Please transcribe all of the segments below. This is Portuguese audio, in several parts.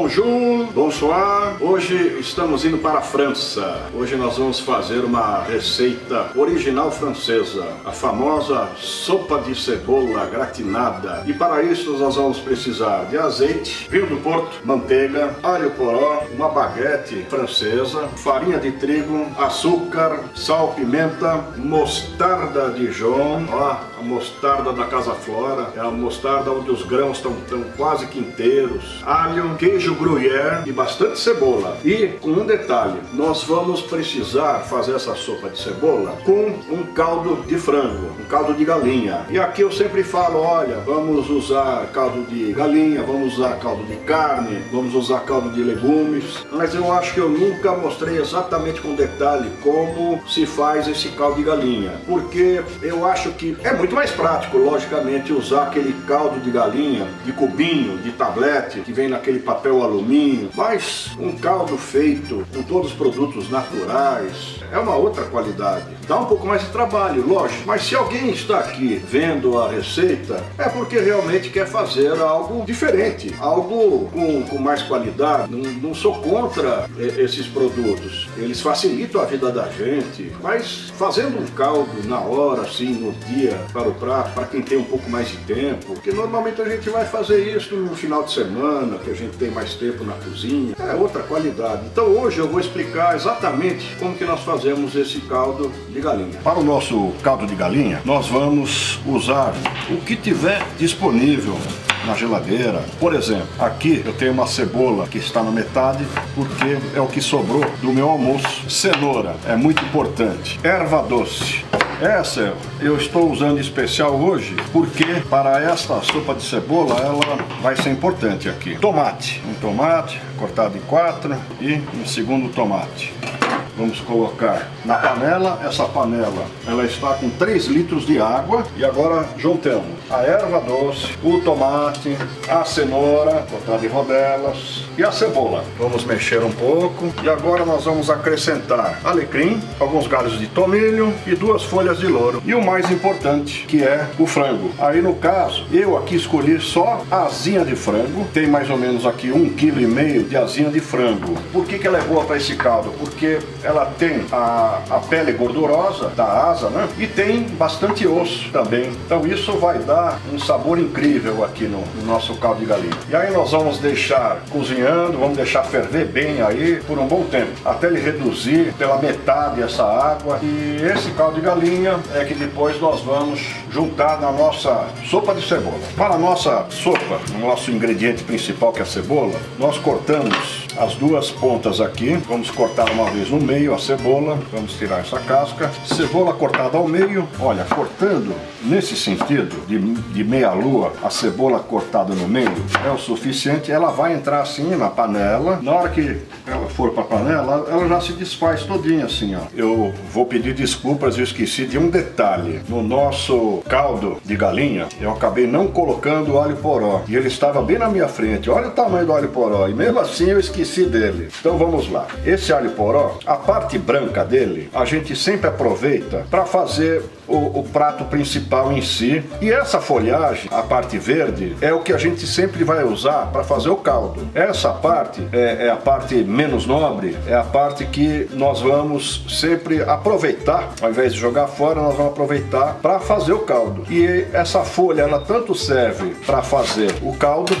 Bonjour, bonsoir. Hoje estamos indo para a França. Hoje nós vamos fazer uma receita original francesa, a famosa sopa de cebola gratinada. E para isso nós vamos precisar de azeite, vinho do Porto, manteiga, alho poró, uma baguete francesa, farinha de trigo, açúcar, sal, pimenta, mostarda Dijon, ó, a mostarda da Casa Flora, é a mostarda onde os grãos estão quase que inteiros, alho, queijo gruyère e bastante cebola. E com um detalhe, nós vamos precisar fazer essa sopa de cebola com um caldo de frango, um caldo de galinha. E aqui eu sempre falo, olha, vamos usar caldo de galinha, vamos usar caldo de carne, vamos usar caldo de legumes, mas eu acho que eu nunca mostrei exatamente com detalhe como se faz esse caldo de galinha, porque eu acho que é muito mais prático, logicamente, usar aquele caldo de galinha, de cubinho, de tablete, que vem naquele papel alumínio, mas um caldo feito com todos os produtos naturais é uma outra qualidade. Dá um pouco mais de trabalho, lógico, mas se alguém está aqui vendo a receita, é porque realmente quer fazer algo diferente, algo com mais qualidade. Não sou contra esses produtos, eles facilitam a vida da gente, mas fazendo um caldo na hora, assim, no dia, para o prato, para quem tem um pouco mais de tempo, porque normalmente a gente vai fazer isso no final de semana, que a gente tem mais tempo na cozinha, é outra qualidade. Então hoje eu vou explicar exatamente como que nós fazemos esse caldo de galinha. Para o nosso caldo de galinha, nós vamos usar o que tiver disponível na geladeira. Por exemplo, aqui eu tenho uma cebola que está na metade, porque é o que sobrou do meu almoço. Cenoura é muito importante. Erva doce. Essa eu estou usando em especial hoje, porque para esta sopa de cebola ela vai ser importante aqui. Tomate. Um tomate cortado em 4 e um segundo tomate. Vamos colocar na panela. Essa panela ela está com 3 litros de água. E agora juntamos a erva doce, o tomate, a cenoura cortada em rodelas e a cebola. Vamos mexer um pouco. E agora nós vamos acrescentar alecrim, alguns galhos de tomilho e 2 folhas de louro. E o mais importante, que é o frango. Aí no caso, eu aqui escolhi só a asinha de frango. Tem mais ou menos aqui 1,5 kg de asinha de frango. Por que ela é boa para esse caldo? Porque ela tem a pele gordurosa da asa, né? E tem bastante osso também. Então isso vai dar um sabor incrível aqui no nosso caldo de galinha. E aí nós vamos deixar cozinhando, vamos deixar ferver bem aí por um bom tempo, até ele reduzir pela metade essa água. E esse caldo de galinha é que depois nós vamos juntar na nossa sopa de cebola. Para a nossa sopa, o nosso ingrediente principal, que é a cebola, nós cortamos as 2 pontas aqui. Vamos cortar uma vez no meio a cebola, vamos tirar essa casca. Cebola cortada ao meio, olha, cortando nesse sentido, de meia lua, a cebola cortada no meio é o suficiente. Ela vai entrar assim na panela. Na hora que ela for para a panela, ela já se desfaz todinha assim, ó. Eu vou pedir desculpas, eu esqueci de um detalhe. No nosso caldo de galinha, eu acabei não colocando alho poró, e ele estava bem na minha frente. Olha o tamanho do alho poró, e mesmo assim eu esqueci dele. Então vamos lá. Esse alho poró, a parte branca dele, a gente sempre aproveita para fazer o prato principal em si. E essa folhagem, a parte verde, é o que a gente sempre vai usar para fazer o caldo. Essa parte é a parte menos nobre, é a parte que nós vamos sempre aproveitar. Ao invés de jogar fora, nós vamos aproveitar para fazer o caldo. E essa folha, ela tanto serve para fazer o caldo,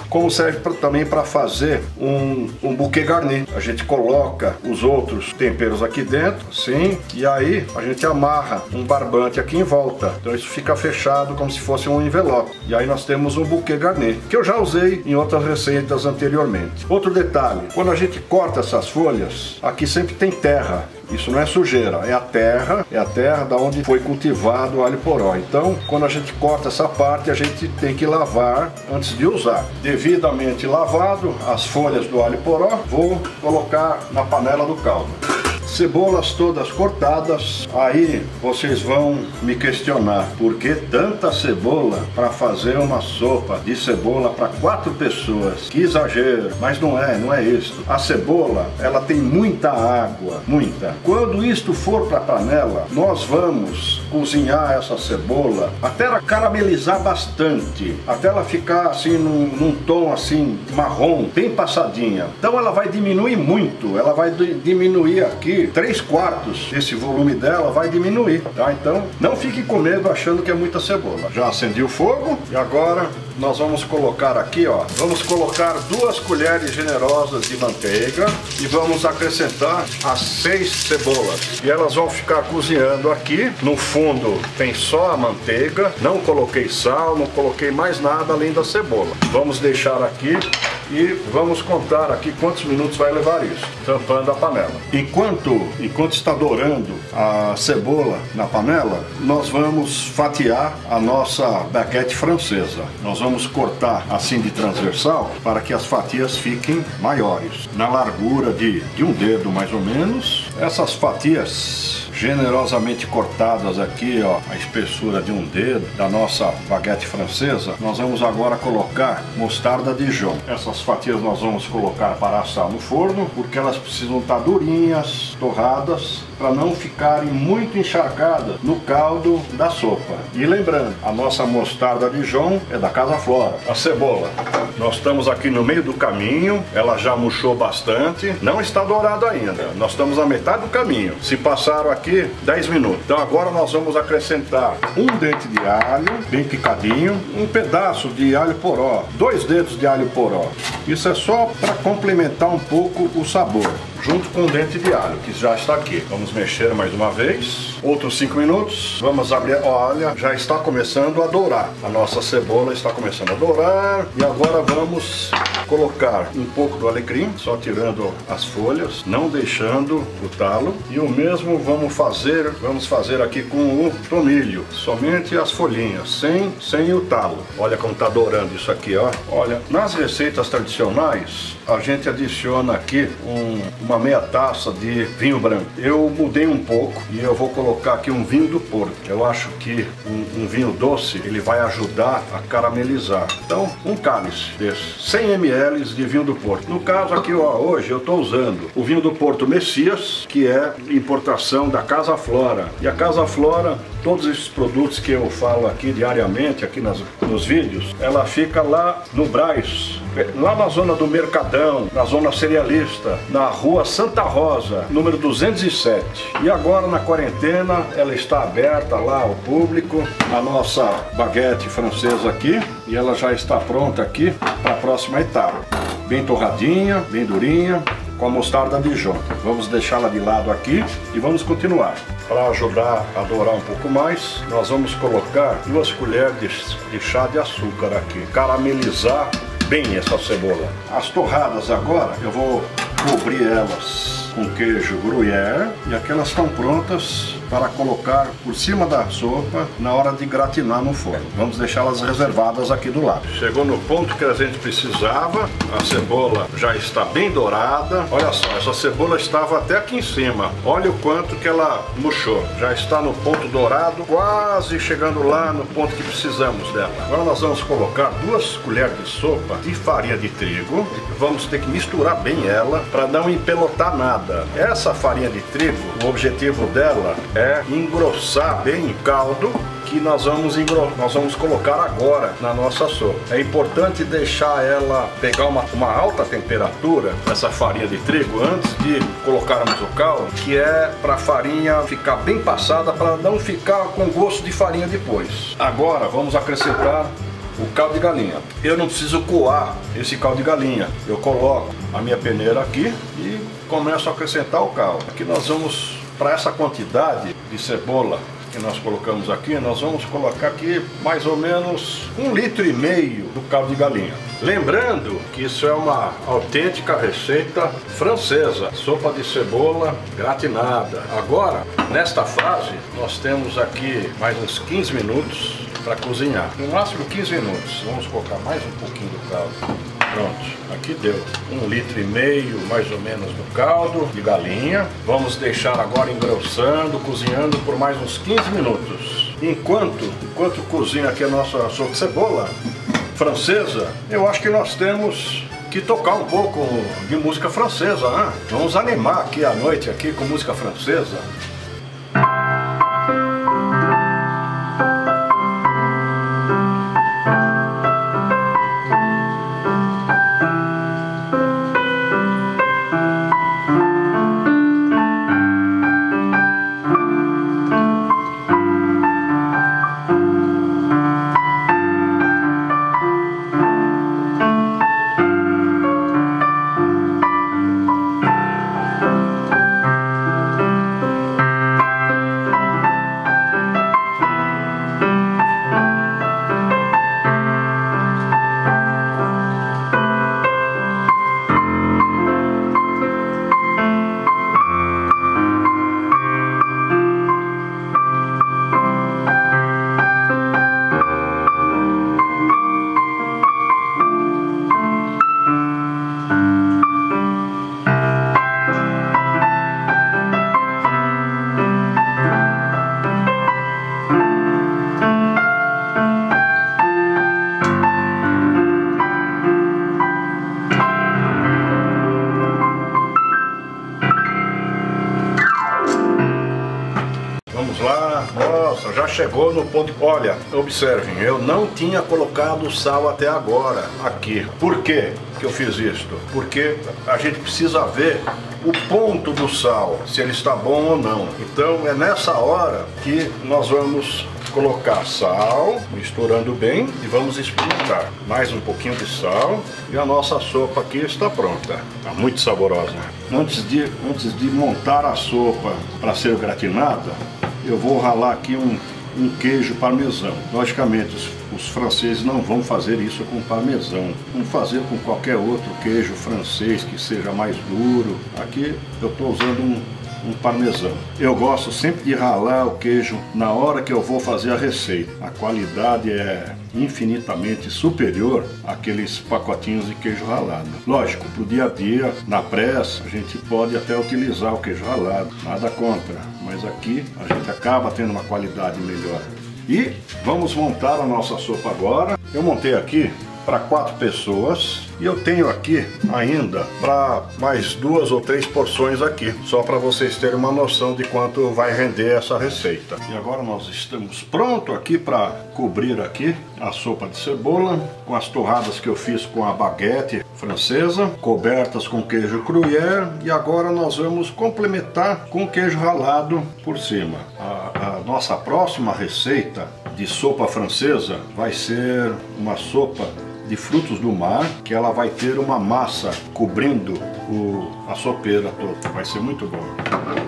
como serve também para fazer um bouquet garni. A gente coloca os outros temperos aqui dentro, sim, e aí a gente amarra um barbante aqui em volta. Então isso fica fechado como se fosse um envelope. E aí nós temos um bouquet garni, que eu já usei em outras receitas anteriormente. Outro detalhe, quando a gente corta essas folhas, aqui sempre tem terra. Isso não é sujeira, é a terra da onde foi cultivado o alho poró. Então, quando a gente corta essa parte, a gente tem que lavar antes de usar. Devidamente lavado, as folhas do alho poró, vou colocar na panela do caldo. cebolas todas cortadas. Aí vocês vão me questionar por que tanta cebola para fazer uma sopa de cebola para 4 pessoas. Que exagero, mas não é isso. A cebola, ela tem muita água, muita. Quando isto for para a panela, nós vamos cozinhar essa cebola até ela caramelizar bastante, até ela ficar assim num tom assim marrom, bem passadinha. Então ela vai diminuir muito, ela vai diminuir aqui 3/4 desse volume dela, vai diminuir, tá? Então não fique com medo achando que é muita cebola. Já acendi o fogo e agora nós vamos colocar aqui, ó, vamos colocar 2 colheres generosas de manteiga e vamos acrescentar as 6 cebolas. E elas vão ficar cozinhando aqui. No fundo tem só a manteiga, não coloquei sal, não coloquei mais nada além da cebola. Vamos deixar aqui e vamos contar aqui quantos minutos vai levar isso, tampando a panela. Enquanto está dourando a cebola na panela, nós vamos fatiar a nossa baguete francesa. Nós vamos cortar assim de transversal para que as fatias fiquem maiores, na largura de um dedo mais ou menos. Essas fatias generosamente cortadas aqui, ó, a espessura de um dedo da nossa baguete francesa, nós vamos agora colocar mostarda Dijon. Essas fatias nós vamos colocar para assar no forno, porque elas precisam estar durinhas, torradas, para não ficarem muito encharcadas no caldo da sopa. E lembrando, a nossa mostarda Dijon é da Casa Flora. A cebola, nós estamos aqui no meio do caminho, ela já murchou bastante, não está dourada ainda, nós estamos na metade do caminho. Se passaram aqui 10 minutos. Então agora nós vamos acrescentar um dente de alho, bem picadinho, um pedaço de alho poró, 2 dedos de alho poró. Isso é só para complementar um pouco o sabor, junto com o dente de alho, que já está aqui. Vamos mexer mais uma vez. Outros 5 minutos. Vamos abrir. Olha, já está começando a dourar. A nossa cebola está começando a dourar. E agora vamos colocar um pouco do alecrim, só tirando as folhas, não deixando o talo. E o mesmo vamos fazer aqui com o tomilho. Somente as folhinhas, sem o talo. Olha como está dourando isso aqui, ó. Olha, nas receitas tradicionais, a gente adiciona aqui uma meia taça de vinho branco. Eu mudei um pouco e eu vou colocar aqui um vinho do Porto. Eu acho que um vinho doce, ele vai ajudar a caramelizar. Então, um cálice desse, 100 ml de vinho do Porto. No caso aqui, ó, hoje eu estou usando o vinho do Porto Messias, que é importação da Casa Flora. E a Casa Flora, todos esses produtos que eu falo aqui diariamente, aqui nos vídeos, ela fica lá no Brás, lá na zona do Mercadão, na zona cerealista, na rua Santa Rosa, número 207. E agora na quarentena ela está aberta lá ao público, a nossa baguete francesa aqui, e ela já está pronta aqui para a próxima etapa. Bem torradinha, bem durinha, com a mostarda Dijon. Vamos deixá-la de lado aqui e vamos continuar. Para ajudar a dourar um pouco mais, nós vamos colocar 2 colheres de chá de açúcar aqui, caramelizar bem essa cebola. As torradas agora, eu vou cobrir elas com queijo gruyère e aquelas estão prontas para colocar por cima da sopa na hora de gratinar no forno. Vamos deixá-las reservadas aqui do lado. Chegou no ponto que a gente precisava, a cebola já está bem dourada. Olha só, essa cebola estava até aqui em cima. Olha o quanto que ela murchou. Já está no ponto dourado, quase chegando lá no ponto que precisamos dela. Agora nós vamos colocar 2 colheres de sopa de farinha de trigo. Vamos ter que misturar bem ela para não empelotar nada. Essa farinha de trigo, o objetivo dela é engrossar bem o caldo que nós vamos colocar agora na nossa sopa. É importante deixar ela pegar uma alta temperatura, essa farinha de trigo, antes de colocarmos o caldo, que é para a farinha ficar bem passada, para não ficar com gosto de farinha depois. Agora vamos acrescentar o caldo de galinha. Eu não preciso coar esse caldo de galinha. Eu coloco a minha peneira aqui e começo a acrescentar o caldo. Aqui nós vamos, para essa quantidade de cebola que nós colocamos aqui, nós vamos colocar aqui mais ou menos 1,5 litro do caldo de galinha. Lembrando que isso é uma autêntica receita francesa, sopa de cebola gratinada. Agora, nesta fase, nós temos aqui mais uns 15 minutos para cozinhar. No máximo 15 minutos. Vamos colocar mais um pouquinho do caldo Pronto, aqui deu 1,5 litro mais ou menos do caldo de galinha. Vamos deixar agora engrossando, cozinhando por mais uns 15 minutos. Enquanto cozinha aqui a nossa sopa de cebola francesa, eu acho que nós temos que tocar um pouco de música francesa, né? Vamos animar aqui a noite aqui com música francesa. Vamos lá, nossa, já chegou no ponto. Olha, observem, eu não tinha colocado sal até agora aqui. Por que eu fiz isto? Porque a gente precisa ver o ponto do sal, se ele está bom ou não. Então é nessa hora que nós vamos colocar sal, misturando bem, e vamos experimentar. Mais um pouquinho de sal e a nossa sopa aqui está pronta. Está muito saborosa. Antes de montar a sopa para ser gratinada, eu vou ralar aqui um queijo parmesão. Logicamente, os franceses não vão fazer isso com parmesão. Vão fazer com qualquer outro queijo francês que seja mais duro. Aqui eu estou usando um parmesão. Eu gosto sempre de ralar o queijo na hora que eu vou fazer a receita. A qualidade é infinitamente superior àqueles pacotinhos de queijo ralado. Lógico, para o dia a dia, na pressa, a gente pode até utilizar o queijo ralado, nada contra, mas aqui a gente acaba tendo uma qualidade melhor. E vamos montar a nossa sopa agora. Eu montei aqui para 4 pessoas e eu tenho aqui ainda para mais 2 ou 3 porções aqui, só para vocês terem uma noção de quanto vai render essa receita. E agora nós estamos pronto aqui para cobrir aqui a sopa de cebola com as torradas que eu fiz com a baguete francesa, cobertas com queijo gruyère, e agora nós vamos complementar com queijo ralado por cima. A nossa próxima receita de sopa francesa vai ser uma sopa de frutos do mar, que ela vai ter uma massa cobrindo a sopeira toda. Vai ser muito bom.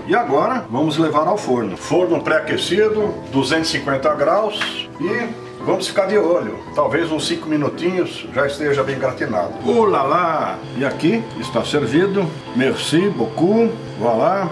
E agora vamos levar ao forno. Forno pré-aquecido, 250 graus, e vamos ficar de olho. Talvez uns 5 minutinhos já esteja bem gratinado. Olá lá! E aqui está servido. Merci beaucoup. Voilà.